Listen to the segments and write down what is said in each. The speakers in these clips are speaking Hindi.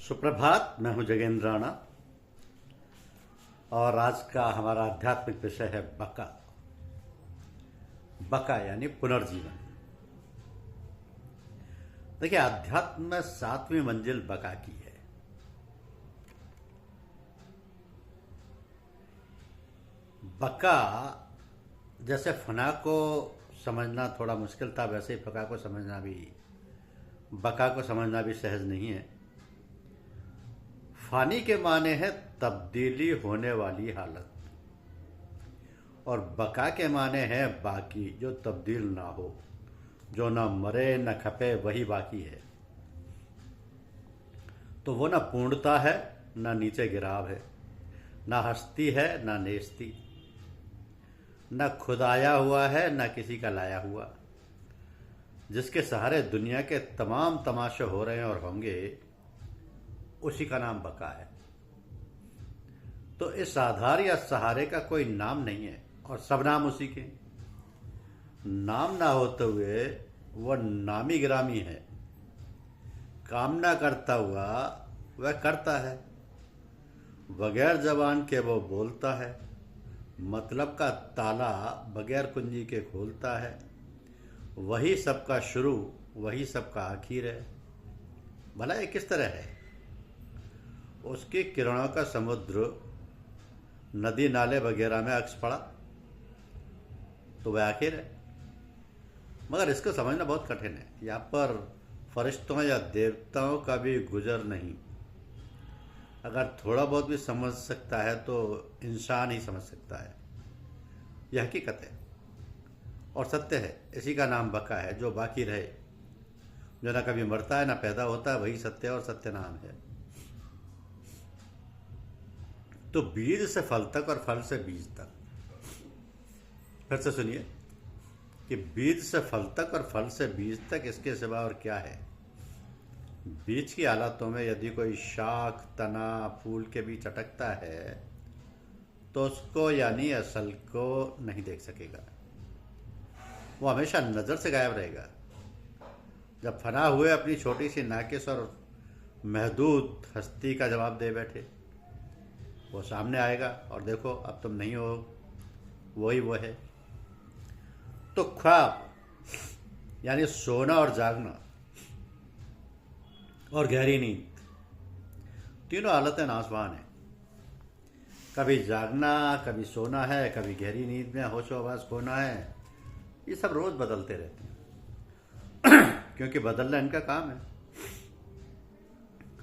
सुप्रभात। मैं हूं जगेंद्र राणा और आज का हमारा आध्यात्मिक विषय है बका। बका यानी पुनर्जीवन। देखिए, आध्यात्म में 7वीं मंजिल बका की है। बका जैसे फना को समझना थोड़ा मुश्किल था, वैसे ही बका को समझना भी सहज नहीं है। फानी के माने है तब्दीली होने वाली हालत, और बका के माने है बाकी, जो तब्दील ना हो, जो ना मरे न खपे, वही बाकी है। तो वो ना पूर्णता है, ना नीचे गिराव है, ना हस्ती है, ना नेस्ती, न खुद आया हुआ है, न किसी का लाया हुआ, जिसके सहारे दुनिया के तमाम तमाशे हो रहे हैं और होंगे, उसी का नाम बका है। तो इस आधार या सहारे का कोई नाम नहीं है और सब नाम उसी के। नाम ना होते हुए वह नामी गिरामी है। कामना करता हुआ वह करता है, बगैर जबान के वो बोलता है, मतलब का ताला बगैर कुंजी के खोलता है। वही सबका शुरू, वही सबका आखिर है। भला ये किस तरह है? उसकी किरणों का समुद्र नदी नाले वगैरह में अक्स पड़ा तो वह आखिर है। मगर इसको समझना बहुत कठिन है। यहाँ पर फरिश्तों या देवताओं का भी गुजर नहीं। अगर थोड़ा बहुत भी समझ सकता है तो इंसान ही समझ सकता है। यह हकीकत है और सत्य है। इसी का नाम बका है, जो बाकी रहे, जो ना कभी मरता है ना पैदा होता है। वही सत्य और सत्य नाम है। तो बीज से फल तक और फल से बीज तक, फिर से सुनिए कि बीज से फल तक और फल से बीज तक, इसके सिवा और क्या है? बीज की हालतों में यदि कोई शाख, तना, फूल के बीच अटकता है तो उसको यानी असल को नहीं देख सकेगा। वो हमेशा नज़र से गायब रहेगा। जब फना हुए अपनी छोटी सी नाकिस और महदूद हस्ती का जवाब दे बैठे, वो सामने आएगा और देखो अब तुम नहीं हो, वही वो है। तो ख्वाब यानी सोना और जागना और गहरी नींद, तीनों हालतें नासवान हैं। कभी जागना, कभी सोना है, कभी गहरी नींद में होशो हवास खोना है। ये सब रोज बदलते रहते हैं क्योंकि बदलना इनका काम है।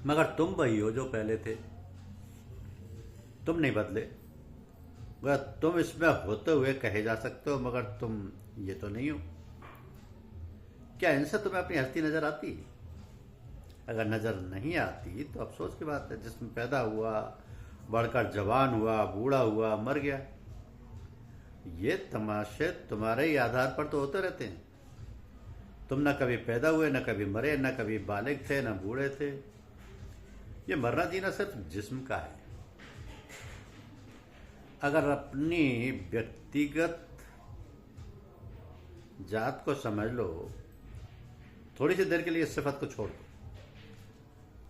मगर तुम वही हो जो पहले थे। तुम नहीं बदले। वह तुम इसमें होते हुए कहे जा सकते हो, मगर तुम ये तो नहीं हो। क्या इनसे तुम्हें अपनी हस्ती नजर आती? अगर नजर नहीं आती तो अफसोस की बात है। जिसमें पैदा हुआ, बढ़कर जवान हुआ, बूढ़ा हुआ, मर गया, ये तमाशे तुम्हारे ही आधार पर तो होते रहते हैं। तुम न कभी पैदा हुए, न कभी मरे, न कभी बालिग थे, न बूढ़े थे। ये मरना जीना सिर्फ जिस्म का है। अगर अपनी व्यक्तिगत जात को समझ लो, थोड़ी सी देर के लिए इस सिफत को छोड़ दो,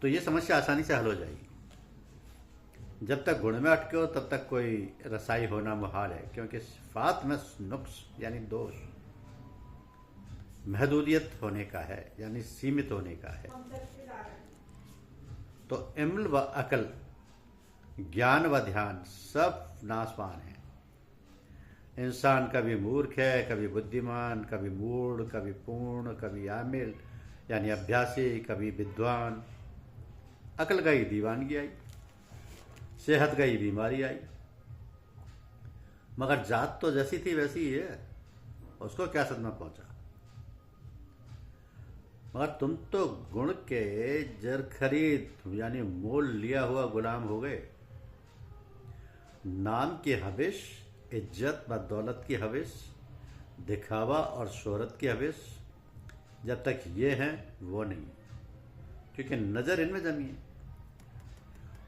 तो ये समस्या आसानी से हल हो जाएगी। जब तक गुण में अटके हो तब तक कोई रसाई होना मुहाल है, क्योंकि सिफात में नुक्स यानी दोष महदूदियत होने का है, यानी सीमित होने का है। तो इल्म व अकल, ज्ञान व ध्यान सब नासवान है। इंसान कभी मूर्ख है, कभी बुद्धिमान, कभी मूढ़, कभी पूर्ण, कभी आमिल यानी अभ्यासी, कभी विद्वान। अकल गई, दीवानगी आई, सेहत गई, बीमारी आई। मगर जात तो जैसी थी वैसी ही है। उसको क्या सदमा पहुंचा? मगर तुम तो गुण के जर खरीद यानी मोल लिया हुआ गुलाम हो गए। नाम की हविश, इज्जत व दौलत की हविश, दिखावा और शोहरत की हविश, जब तक ये हैं वो नहीं, क्योंकि नज़र इनमें जमी है।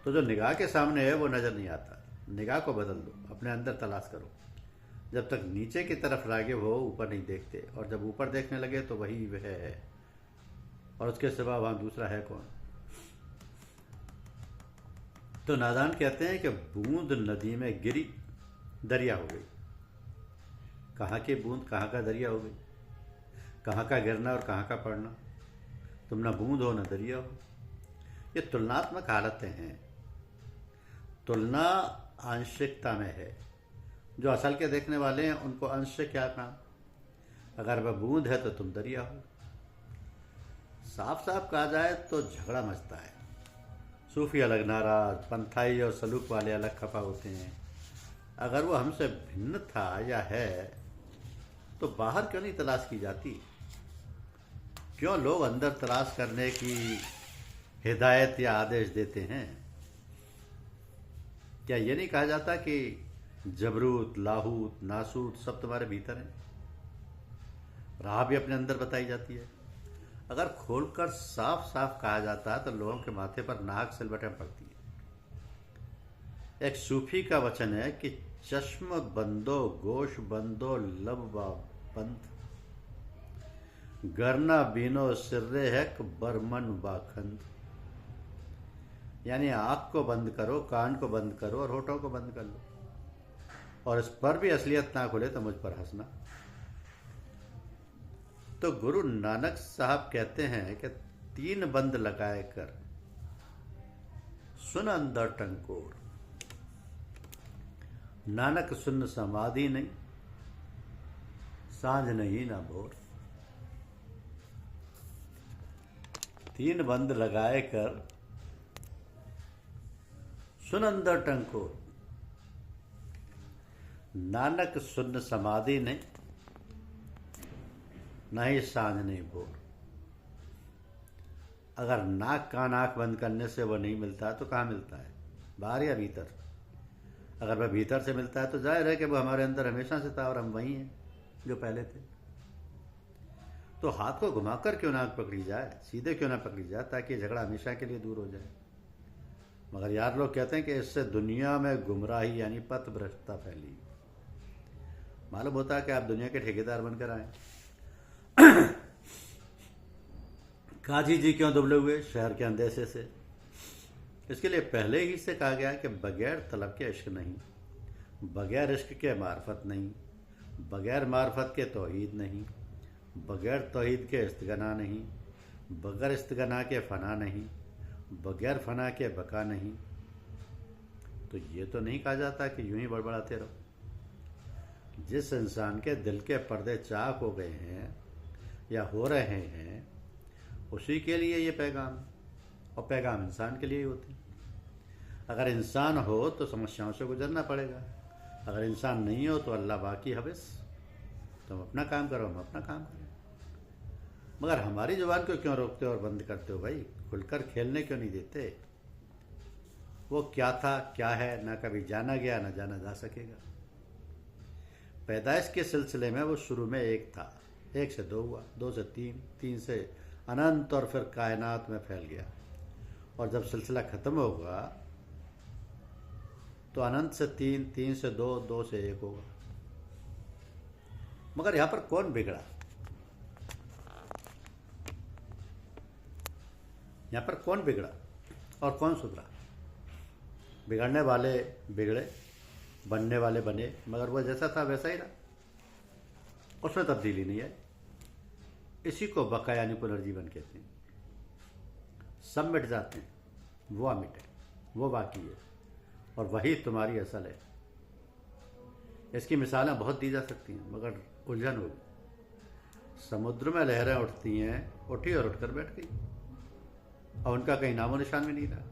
तो जो निगाह के सामने है वो नज़र नहीं आता। निगाह को बदल दो, अपने अंदर तलाश करो। जब तक नीचे की तरफ रागे हो, ऊपर नहीं देखते, और जब ऊपर देखने लगे तो वही वह है, और उसके सिवा वहाँ दूसरा है कौन? तो नादान कहते हैं कि बूंद नदी में गिरी दरिया हो गई। कहाँ की बूंद कहाँ का दरिया हो गई। कहाँ का गिरना और कहाँ का पड़ना। तुम ना बूंद हो ना दरिया हो। ये तुलनात्मक हालतें हैं। तुलना आंशिकता में है। जो असल के देखने वाले हैं उनको अंश से क्या काम। अगर वह बूंद है तो तुम दरिया हो। साफ साफ कहा जाए तो झगड़ा मचता है। सूफी अलग नाराज, पंथाई और सलूक वाले अलग खफा होते हैं। अगर वो हमसे भिन्न था या है तो बाहर क्यों नहीं तलाश की जाती। क्यों लोग अंदर तलाश करने की हिदायत या आदेश देते हैं। क्या ये नहीं कहा जाता कि जबरूत, लाहूत, नासूत सब तुम्हारे भीतर है। राह भी अपने अंदर बताई जाती है। अगर खोलकर साफ साफ कहा जाता है तो लोगों के माथे पर नाक सिलबटें पड़ती है। एक सूफी का वचन है कि चश्म बंदो गोश बंदो लब बंद, गरना बीनो सिर्रे है बरमन बाखंद। यानी आँख को बंद करो, कान को बंद करो और होठों को बंद कर लो, और इस पर भी असलियत ना खुले तो मुझ पर हंसना। तो गुरु नानक साहब कहते हैं कि 3 बंद लगाए कर सुन अंदर टंकोर। नानक सुन समाधि नहीं, सांझ नहीं ना भोर। 3 बंद लगाए कर सुन अंदर टंकोर। नानक सुन समाधि नहीं, नहीं सांझ नहीं भोर। अगर नाक कान आँख बंद करने से वो नहीं मिलता तो कहाँ मिलता है, बाहर या भीतर। अगर वह भीतर से मिलता है तो जाहिर है कि वो हमारे अंदर हमेशा से था और हम वही हैं जो पहले थे। तो हाथ को घुमाकर क्यों ना पकड़ी जाए, सीधे क्यों ना पकड़ी जाए, ताकि झगड़ा हमेशा के लिए दूर हो जाए। मगर यार लोग कहते हैं कि इससे दुनिया में गुमराही यानी पथ भ्रष्टता फैली। मालूम होता है कि आप दुनिया के ठेकेदार बनकर आए। काजी जी क्यों दुबले हुए शहर के अंदेशे से। इसके लिए पहले ही से कहा गया कि बगैर तलब के इश्क नहीं, बगैर इश्क के मार्फत नहीं, बगैर मार्फत के तौहीद नहीं, बगैर तौहीद के इस्तिगना नहीं, बगैर इस्तिगना के फ़ना नहीं, बगैर फ़ना के बका नहीं। तो ये तो नहीं कहा जाता कि यूं ही बड़बड़ाते रहो। जिस इंसान के दिल के पर्दे चाक हो गए हैं या हो रहे हैं उसी के लिए ये पैगाम, और पैगाम इंसान के लिए ही होते हैं। अगर इंसान हो तो समस्याओं से गुजरना पड़ेगा, अगर इंसान नहीं हो तो अल्लाह बाकी हबिस। तुम अपना काम करो, हम अपना काम करें। मगर हमारी जुबान को क्यों रोकते हो और बंद करते हो भाई। खुलकर खेलने क्यों नहीं देते। वो क्या था क्या है ना कभी जाना गया ना जाना जा सकेगा। पैदाइश के सिलसिले में वो शुरू में 1 था, 1 से 2 हुआ, 2 से 3, 3 से अनंत और फिर कायनात में फैल गया। और जब सिलसिला खत्म होगा तो अनंत से 3, 3 से 2, 2 से 1 होगा। मगर यहां पर कौन बिगड़ा, यहां पर कौन बिगड़ा और कौन सुधरा। बिगड़ने वाले बिगड़े, बनने वाले बने, मगर वह जैसा था वैसा ही रहा, उसमें तब्दीली नहीं है। इसी को बका यानी पुनर्जीवन कहते हैं। सब मिट जाते हैं, वो अमिट है, वो बाकी है, और वही तुम्हारी असल है। इसकी मिसालें बहुत दी जा सकती हैं मगर उलझन होगी। समुद्र में लहरें उठती हैं, उठी और उठकर बैठ गई और उनका कहीं नामो निशान भी नहीं रहा।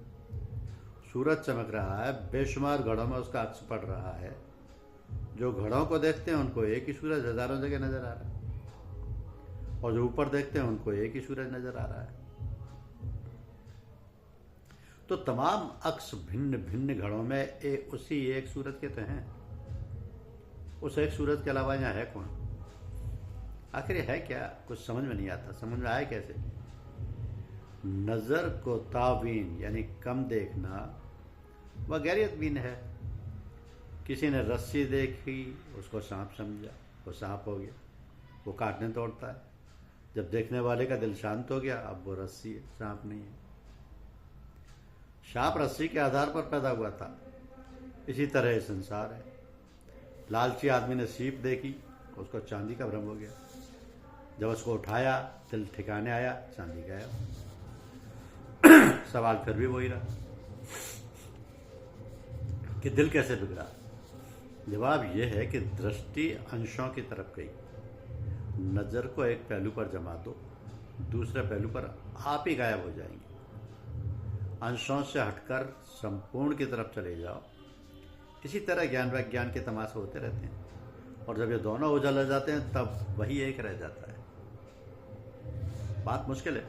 सूरज चमक रहा है, बेशुमार घड़ों में उसका अक्स पड़ रहा है। जो घड़ों को देखते हैं उनको एक ही सूरज हजारों जगह नजर आ रहा है, और जो ऊपर देखते हैं उनको एक ही सूरज नजर आ रहा है। तो तमाम अक्स भिन्न भिन्न घड़ों में उसी एक सूरज के तो हैं। उस एक सूरज के अलावा यहाँ है कौन। आखिर है क्या, कुछ समझ में नहीं आता। समझ में आए कैसे। नज़र को तावीन यानी कम देखना वह गैरियत बीन है। किसी ने रस्सी देखी, उसको सांप समझा, वो सांप हो गया, वो काटने तोड़ता है। जब देखने वाले का दिल शांत हो गया, अब वो रस्सी है, सांप नहीं है। सांप रस्सी के आधार पर पैदा हुआ था, इसी तरह ये संसार है। लालची आदमी ने सीप देखी, उसको चांदी का भ्रम हो गया। जब उसको उठाया, दिल ठिकाने आया, चांदी गया। सवाल फिर भी वही रहा कि दिल कैसे बिगड़ा। जवाब यह है कि दृष्टि अंशों की तरफ गई। नजर को एक पहलू पर जमा दो, दूसरे पहलू पर आप ही गायब हो जाएंगे। अंशों से हटकर संपूर्ण की तरफ चले जाओ। इसी तरह ज्ञान विज्ञान के तमाशे होते रहते हैं, और जब ये दोनों उजल हो जाते हैं तब वही एक रह जाता है। बात मुश्किल है,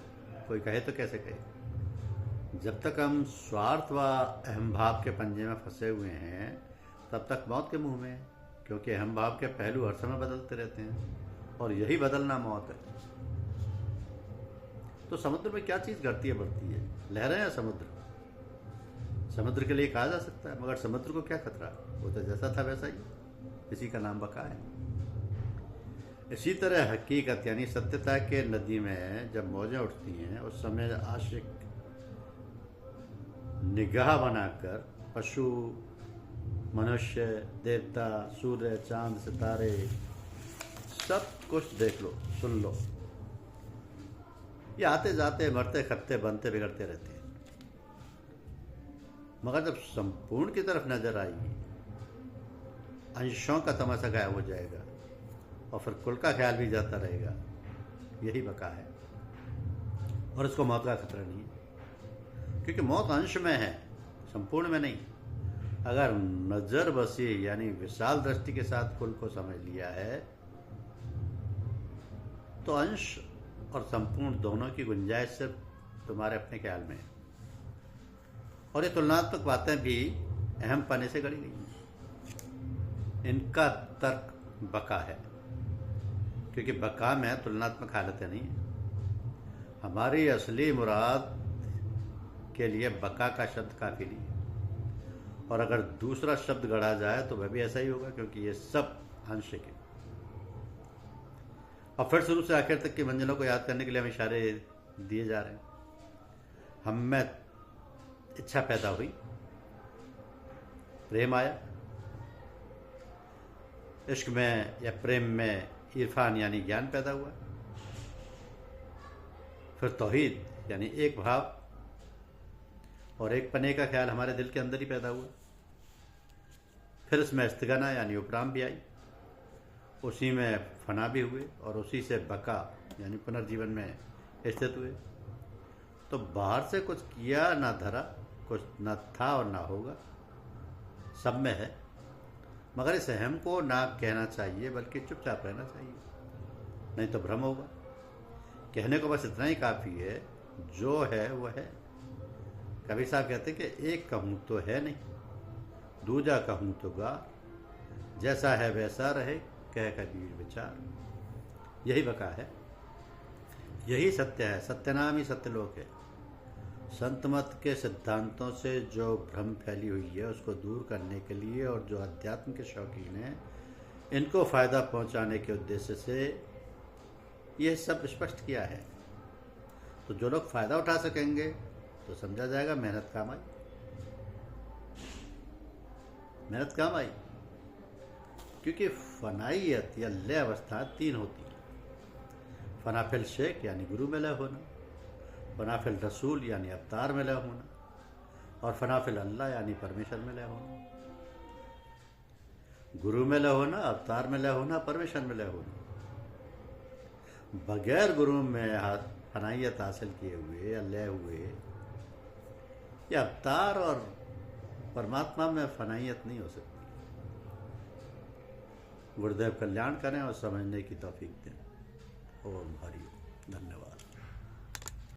कोई कहे तो कैसे कहे। जब तक हम स्वार्थ व अहम भाव के पंजे में फंसे हुए हैं तब तक मौत के मुंह में है, क्योंकि अहम भाव के पहलू हर समय बदलते रहते हैं और यही बदलना मौत है। तो समुद्र में क्या चीज घटती है बढ़ती है? लहरें या समुद्र? समुद्र के लिए कहा जा सकता है, मगर समुद्र को क्या खतरा? वो तो जैसा था वैसा ही, इसी का नाम बका है। इसी तरह हकीकत यानी सत्यता के नदी में जब मौजें उठती हैं उस समय आशिक निगाह बनाकर पशु, मनुष्य, देवता, सूर्य, चांद, सितारे सब कुछ देख लो, सुन लो। ये आते जाते, मरते, खपते, बनते, बिगड़ते रहते हैं। मगर जब संपूर्ण की तरफ नजर आएगी, अंशों का तमाशा गायब हो जाएगा और फिर कुल का ख्याल भी जाता रहेगा। यही बका है, और इसको मौत का खतरा नहीं है, क्योंकि मौत अंश में है, संपूर्ण में नहीं। अगर नजर बसी यानी विशाल दृष्टि के साथ कुल को समझ लिया है तो अंश और संपूर्ण दोनों की गुंजाइश सिर्फ तुम्हारे अपने ख्याल में है। और ये तुलनात्मक बातें भी अहम पने से गढ़ी गई हैं। इनका तर्क बका है, क्योंकि बका में तुलनात्मक हालतें नहीं है। हमारी असली मुराद के लिए बका का शब्द काफी नहीं है, और अगर दूसरा शब्द गढ़ा जाए तो वह भी ऐसा ही होगा, क्योंकि ये सब आंशिक है। और फिर शुरू से आखिर तक की मंजिलों को याद करने के लिए हम इशारे दिए जा रहे हैं। हम में इच्छा पैदा हुई, प्रेम आया, इश्क में या प्रेम में इरफान यानी ज्ञान पैदा हुआ, फिर तौहीद यानी एक भाव और एक पने का ख्याल हमारे दिल के अंदर ही पैदा हुआ। फिर इसमें इस्तिगना यानी उपराम भी आई, उसी में फना भी हुए, और उसी से बका यानी पुनर्जीवन में स्थित हुए। तो बाहर से कुछ किया ना धरा, कुछ न था और ना होगा, सब में है। मगर इस अहम को ना कहना चाहिए, बल्कि चुपचाप रहना चाहिए, नहीं तो भ्रम होगा। कहने को बस इतना ही काफ़ी है, जो है वो है। कबीर साहब कहते कि एक कहूँ तो है नहीं, दूजा कहूँ तो गा, जैसा है वैसा रहे, कह कबीर विचार। यही बका है, यही सत्य है, सत्यनाम ही सत्यलोक है। संत मत के सिद्धांतों से जो भ्रम फैली हुई है उसको दूर करने के लिए, और जो अध्यात्म के शौकीन हैं इनको फायदा पहुंचाने के उद्देश्य से यह सब स्पष्ट किया है। तो जो लोग फायदा उठा सकेंगे तो समझा जाएगा मेहनत काम आई, मेहनत काम आई। क्योंकि फनाइयत या लय अवस्था तीन होती है। फनाफिल शेख यानी गुरु में लय होना, फनाफिल रसूल यानी अवतार में लय होना, और फनाफिल अल्लाह यानी परमेश्वर में लय होना। गुरु में लय होना, अवतार में लय होना, परमेश्वर में लय होना। बगैर गुरु में फनाइयत हासिल किए हुए या लय हुए या अवतार और परमात्मा में फनाइयत नहीं हो सकती। गुरुदेव कल्याण करें और समझने की तौफीक दें। ओम हरि ओम। धन्यवाद।